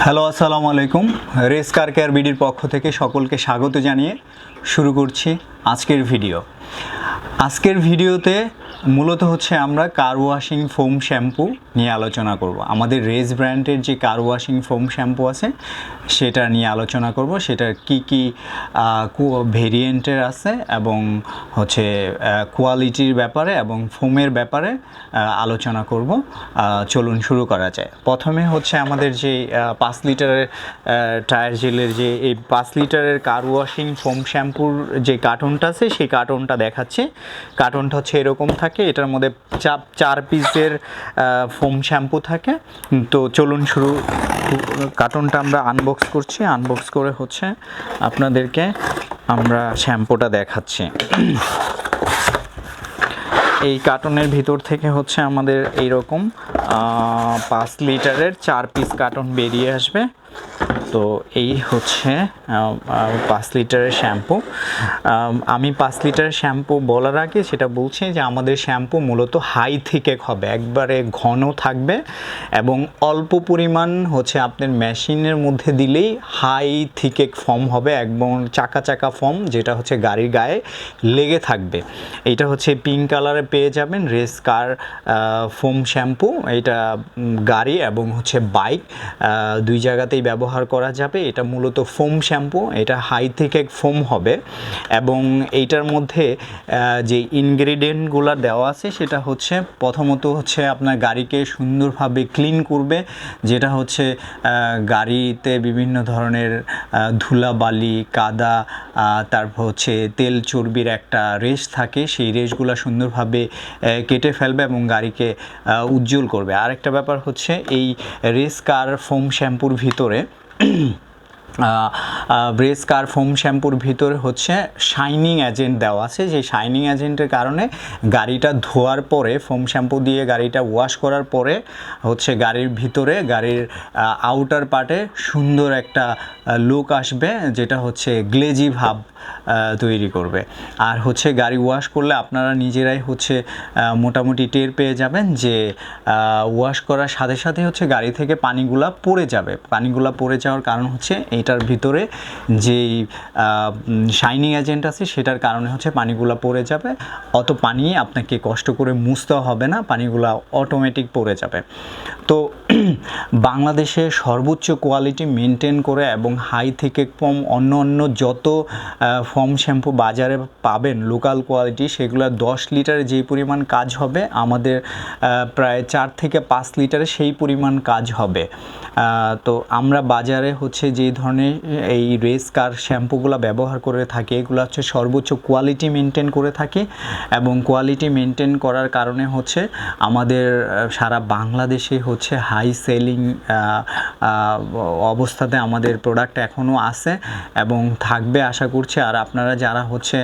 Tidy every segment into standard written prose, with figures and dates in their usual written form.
Hello, আসসালামু আলাইকুম। Race car care বিডির পক্ষ থেকে সকলকে স্বাগত জানিয়ে শুরু করছি আজকের ভিডিও। আজকের ভিডিওতে মূলত হচ্ছে আমরা কার ওয়াশিং ফোম শ্যাম্পু নিয়ে আলোচনা করব। আমাদের রেস ব্র্যান্ডের যে কার ওয়াশিং ফোম শ্যাম্পু আছে সেটা নিয়ে আলোচনা করব, সেটার কি ভেরিয়েন্টের আছে এবং হচ্ছে কোয়ালিটির ব্যাপারে এবং ফোমের ব্যাপারে আলোচনা করব। চলুন শুরু করা যায়। প্রথমে হচ্ছে আমাদের যে 5 লিটারের টায়ার জেলের যে এই 5 লিটারের কার ওয়াশিং ফোম শ্যাম্পুর যে কার্টনটা আছে সেই কার্টনটা দেখাচ্ছি। কার্টনটা হচ্ছে এরকম থাকে, এটার মধ্যে 4 পিসের ফোম শ্যাম্পু থাকে। তো চলুন কার্টনটা আমরা আনবক্স করছি। আনবক্স করে হচ্ছে আপনাদেরকে আমরা শ্যাম্পুটা দেখাচ্ছি। এই কার্টনের ভিতর থেকে হচ্ছে আমাদের এইরকম 5 লিটারের 4 পিস কার্টন বেরিয়ে আসবে। তো এই হচ্ছে 5 লিটারের শ্যাম্পু। আমি 5 লিটারের শ্যাম্পু বলার আগে সেটা বলছি যে আমাদের শ্যাম্পু মূলত হাই থিকেক হবে, একবারে ঘন থাকবে এবং অল্প পরিমাণ হচ্ছে আপনার মেশিনের মধ্যে দিলেই হাই থিকেক ফর্ম হবে, একদম চাকা চাকা ফর্ম, যেটা হচ্ছে গাড়ির গায়ে লেগে থাকবে। এটা হচ্ছে পিঙ্ক কালারে পেয়ে যাবেন রেস কার ফোম শ্যাম্পু। এটা গাড়ি এবং হচ্ছে বাইক দুই জায়গাতেই ব্যবহার করা যাবে। এটা মূলত ফোম শ্যাম্পু, এটা হাই থিকেক ফোম হবে এবং এইটার মধ্যে যে ইনগ্রেডিয়েন্টগুলো দেওয়া আছে সেটা হচ্ছে প্রথমত হচ্ছে আপনার গাড়িকে সুন্দরভাবে ক্লিন করবে, যেটা হচ্ছে গাড়িতে বিভিন্ন ধরনের ধুলাবালি কাদা তারপর হচ্ছে তেল চর্বির একটা রেশ থাকে, সেই রেশগুলো সুন্দরভাবে কেটে ফেলবে এবং গাড়িকে উজ্জ্বল করবে। আরেকটা ব্যাপার হচ্ছে এই রেস কার ফোম শ্যাম্পুর ভিতরে রেস কার ফোম শ্যাম্পুর ভিতরে হচ্ছে শাইনিং এজেন্ট দেওয়া আছে। যে শাইনিং এজেন্টের কারণে গাড়িটা ধোয়ার পরে, ফোম শ্যাম্পু দিয়ে গাড়িটা ওয়াশ করার পরে হচ্ছে গাড়ির ভিতরে, গাড়ির আউটার পার্টে সুন্দর একটা লুক আসবে, যেটা হচ্ছে গ্লেজি ভাব তৈরি করবে। আর হচ্ছে গাড়ি ওয়াশ করলে আপনারা নিজেরাই হচ্ছে মোটামুটি টের পেয়ে যাবেন যে ওয়াশ করার সাথে সাথে হচ্ছে গাড়ি থেকে পানিগুলা পড়ে যাবে। পানিগুলা পড়ে যাওয়ার কারণ হচ্ছে এটার ভিতরে যেই শাইনিং এজেন্ট আছে সেটার কারণে হচ্ছে পানিগুলা পড়ে যাবে। অত পানি আপনাকে কষ্ট করে মুছতে হবে না, পানিগুলা অটোমেটিক পড়ে যাবে। তো বাংলাদেশে সর্বোচ্চ কোয়ালিটি মেনটেন করে এবং হাই থেকে কম অন্য যত ফোম শ্যাম্পু বাজারে পাবেন লোকাল কোয়ালিটি, সেগুলো 10 লিটারে যেই পরিমাণ কাজ হবে আমাদের প্রায় 4 থেকে 5 লিটারে সেই পরিমাণ কাজ হবে। তো আমরা বাজারে হচ্ছে যেই ধরনের এই রেস কার শ্যাম্পুগুলো ব্যবহার করে থাকি, এগুলো হচ্ছে সর্বোচ্চ কোয়ালিটি মেনটেন করে থাকি এবং কোয়ালিটি মেনটেন করার কারণে হচ্ছে আমাদের সারা বাংলাদেশে হচ্ছে হাই সেলিং অবস্থাতে আমাদের প্রোডাক্ট এখনও আছে এবং থাকবে আশা করছি। আর আপনারা যারা হচ্ছে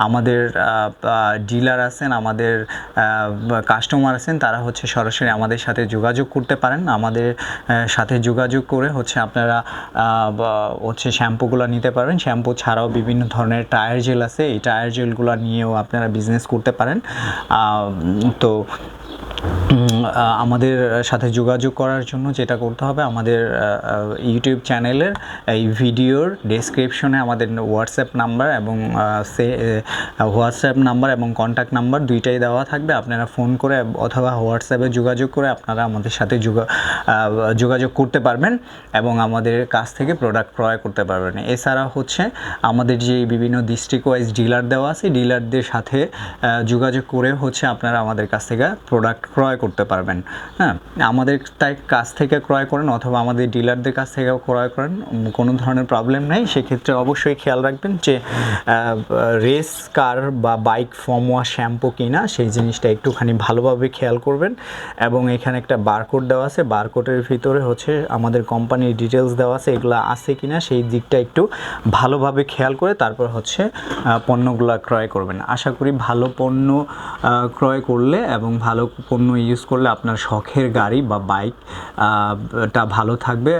আমাদের ডিলার আছেন, আমাদের কাস্টমার আছেন, তারা হচ্ছে সরাসরি আমাদের সাথে যোগাযোগ করতে পারেন। আমাদের সাথে যোগাযোগ করে হচ্ছে আপনারা হচ্ছে শ্যাম্পুগুলো নিতে পারবেন। শ্যাম্পু ছাড়াও বিভিন্ন ধরনের টায়ার জেল আছে, এই টায়ার জেলগুলো নিয়েও আপনারা বিজনেস করতে পারেন। তো আমাদের সাথে যোগাযোগ করার জন্য যেটা করতে হবে, আমাদের ইউটিউব চ্যানেলের এই ভিডিওর ডেসক্রিপশনে আমাদের হোয়াটসঅ্যাপ নাম্বার এবং কন্ট্যাক্ট নাম্বার দুইটাই দেওয়া থাকবে। আপনারা ফোন করে অথবা হোয়াটসঅ্যাপে যোগাযোগ করে আপনারা আমাদের সাথে যোগাযোগ করতে পারবেন এবং আমাদের কাছ থেকে প্রোডাক্ট ক্রয় করতে পারবেন। এছাড়া হচ্ছে আমাদের যে বিভিন্ন ডিস্ট্রিক্ট ওয়াইজ ডিলার দেওয়া আছে, ডিলারদের সাথে যোগাযোগ করে হচ্ছে আপনারা আমাদের কাছ থেকে প্রোডাক্ট ক্রয় করতে পারবেন। হ্যাঁ, আমাদের কাছ থেকে ক্রয় করেন অথবা আমাদের ডিলারদের কাছ থেকেও ক্রয় করেন, কোনো ধরনের প্রবলেম নেই। সেক্ষেত্রে অবশ্যই খেয়াল রাখবেন যে রেস কার বা বাইক ফোম ওয়াশ শ্যাম্পু কিনা সেই জিনিসটা একটুখানি ভালোভাবে খেয়াল করবেন। এবং এখানে একটা বারকোড দেওয়া আছে, বারকোডের ভিতরে হচ্ছে আমাদের কোম্পানির ডিটেলস দেওয়া আছে, এগুলো আছে কিনা সেই দিকটা একটু ভালোভাবে খেয়াল করে তারপর হচ্ছে পণ্যগুলো ক্রয় করবেন। আশা করি ভালো পণ্য ক্রয় করলে এবং ভালো পণ্য ইউজ করলে আপনার শখের গাড়ি বা বাইকটা ভালো থাকবে,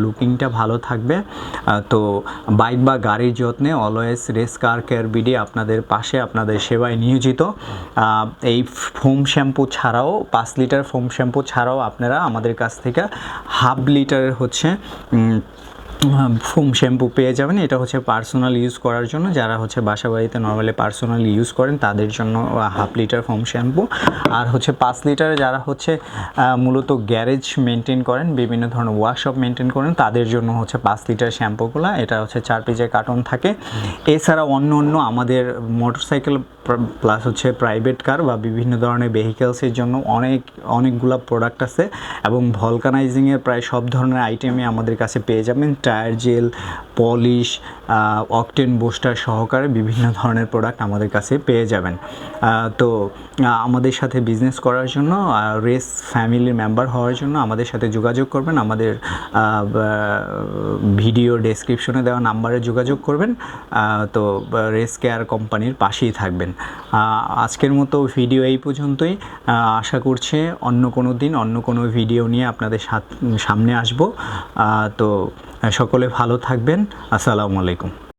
লুকিংটা ভালো থাকবে। তো বাইক বা গাড়ির যত্নে always race car care BD আপনাদের পাশে, আপনাদের সেবায় নিয়োজিত। এই ফোম শ্যাম্পু ছাড়াও 5 লিটার ফোম শ্যাম্পু ছাড়াও আপনারা আমাদের কাছ থেকে হাফ লিটারের হচ্ছে ফোম শ্যাম্পু পেয়ে যাবেন। এটা হচ্ছে পার্সোনাল ইউজ করার জন্য, যারা হচ্ছে বাসা বাড়িতে নর্মালি পার্সোনালি ইউজ করেন তাদের জন্য হাফ লিটার ফোম শ্যাম্পু। আর হচ্ছে 5 লিটার যারা হচ্ছে মূলত গ্যারেজ মেনটেন করেন, বিভিন্ন ধরনের ওয়ার্কশপ মেনটেন করেন, তাদের জন্য হচ্ছে 5 লিটার শ্যাম্পুগুলো। এটা হচ্ছে 4 পিসের কার্টন থাকে। এছাড়া অন্য আমাদের মোটরসাইকেল প্লাস হচ্ছে প্রাইভেট কার বা বিভিন্ন ধরনের ভেহিকেলসের জন্য অনেকগুলো প্রোডাক্ট আছে, এবং ভলকানাইজিংয়ের প্রায় সব ধরনের আইটেমই আমাদের কাছে পেয়ে যাবেন। Tyre jail, polish, octane booster সহকারে বিভিন্ন ধরনের প্রোডাক্ট আমাদের কাছে পেয়ে যাবেন। তো আমাদের সাথে বিজনেস করার জন্য, রেস ফ্যামিলির মেম্বার হওয়ার জন্য আমাদের সাথে যোগাযোগ করবেন। আমাদের ভিডিও ডেসক্রিপশনে দেওয়া নাম্বারে যোগাযোগ করবেন। তো রেস কেয়ার কোম্পানির পাশেই থাকবেন। আজকের মতো ভিডিও এই পর্যন্তই। আশা করছি অন্য কোনো দিন অন্য কোনো ভিডিও নিয়ে আপনাদের সামনে আসব। তো সকলে ভালো থাকবেন। আসসালামু আলাইকুম।